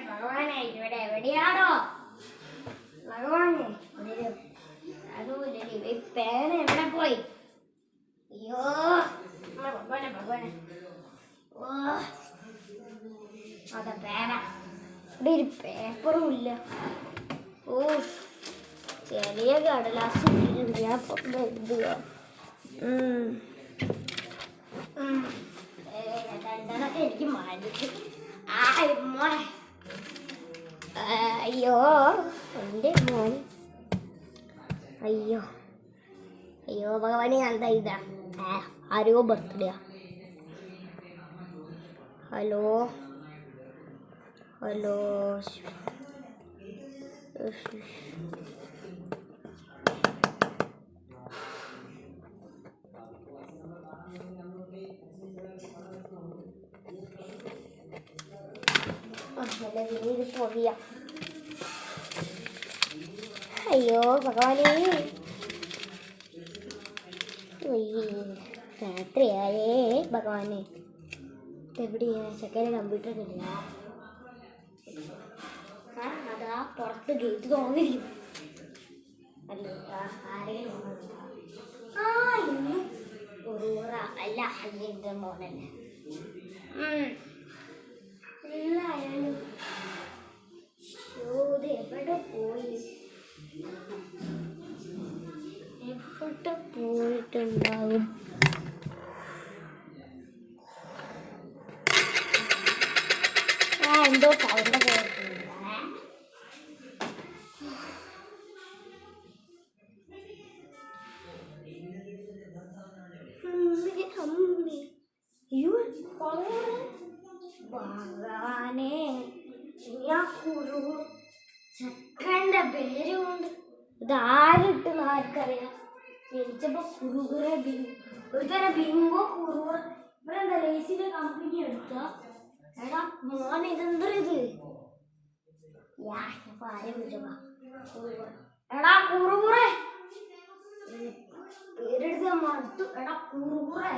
ഭഗവാനെ ഇവിടെ എവിടെയാണോ ഭഗവാനെ? അതുമില്ല പേന എവിടെ പോയി? അയ്യോ ഭഗവാനെ ഭഗവാനെ. ഓ അതാ പേന. ഇവിടെ ഒരു പേപ്പറും ഇല്ല. ഓ ചെറിയ കടലാസ് ഞാൻ എഴുതുക. രണ്ടെണ്ണൊക്കെ എനിക്ക് മടുത്തു. മോനെ അയ്യോ എൻ്റെ മോൻ. അയ്യോ അയ്യോ ഭഗവാനെ എന്താ ഇതാ? ആരോ ബർത്ത്ഡേ. ഹലോ ഹലോ പൊടിയ. അയ്യോ ഭഗവാനേ രാത്രിയായേ ഭഗവാനെ. എവിടെയാ ചെക്കനെ? കമ്പ്യൂട്ടർ ഇല്ല. അതാ പുറത്ത് ഗേറ്റ് തോന്നിരിക്കും. അല്ല അല്ല അല്ല മോനല്ലേ. എല്ലായാലും എവിടെ പോയി? എവിടെ പോയിട്ടുണ്ടാവും? എന്തോ സൗണ്ട് കേട്ടില്ല. ഭഗവാനെ ചക്കന്റെ പേരുകൊണ്ട് ഇതാരിട്ടെന്ന് ആർക്കറിയാം. ജനിച്ചപ്പോ കുറുകുറെ ഒരുതരം ബിങ്കോ കുറുകുറ. ഇവിടെ എന്താ ലേസിന്റെ കമ്പനി എടുക്ക? എടാ മോൻ ഇതെന്താ ഇത്? ആരെ വിളിച്ചപ്പാ? എടാ കുറുകുറെ പേരെടുത്ത് മടുത്തു. എടാ കുറുകുറെ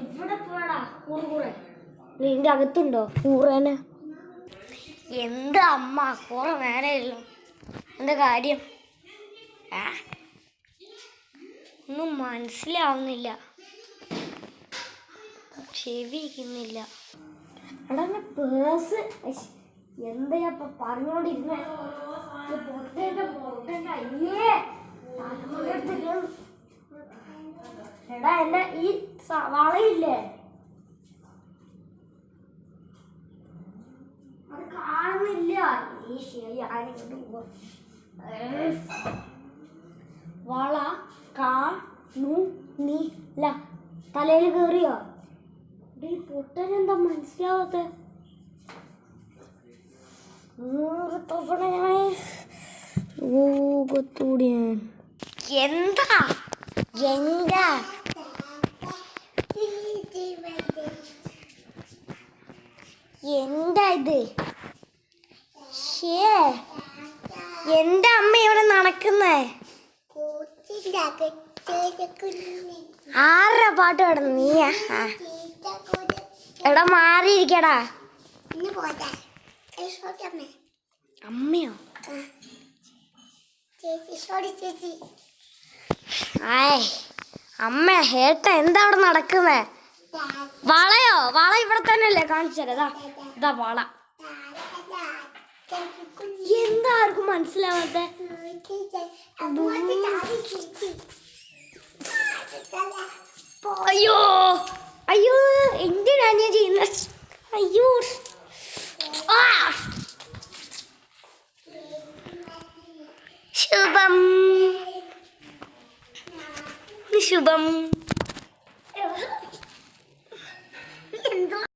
ഇവിടെ പോടാ. കുറുകുറെ നിന്റെ അകത്തുണ്ടോ കൂറേനെ? എന്താ അമ്മ കുറെ നേരമല്ലോ. എന്താ കാര്യം? ഒന്നും മനസ്സിലാവുന്നില്ല. ചെവിക്കുന്നില്ല. എടാ എന്റെ പേഴ്സ് എന്താ പറഞ്ഞോണ്ടിരുന്നേ? അയ്യേ എടാ എന്റെ ഈ വളയില്ലേ അത് കാണുന്നില്ല. വള കാണുന്നില്ല. തലയിൽ കയറിയോ? ഈ പൊട്ടനെന്താ മനസ്സിലാവാത്ത? 100 തവണ ഞാൻ ലോകത്തോടെ എന്താ എന്താ എന്താ ഇത്? എന്റെ അമ്മ ഇവിടെ നടക്കുന്നേ? ആരുടെ പാട്ട് പാടുന്നു നീയാ? എടാ മാറിയിരിക്കടാ. അമ്മയോ? ആയ് അമ്മ ഏട്ട എന്താ അവിടെ നടക്കുന്നേ? വളയോ? വള ഇവിടെ തന്നെ അല്ലേ കാണിച്ചത്? ഇതാ വള. എന്താർക്കും മനസ്സിലാവാത്ത? അയ്യോ അയ്യോ എന്തിനാ ഞാൻ ചെയ്യുന്നത്? അയ്യോ ശുഭം ശുഭം.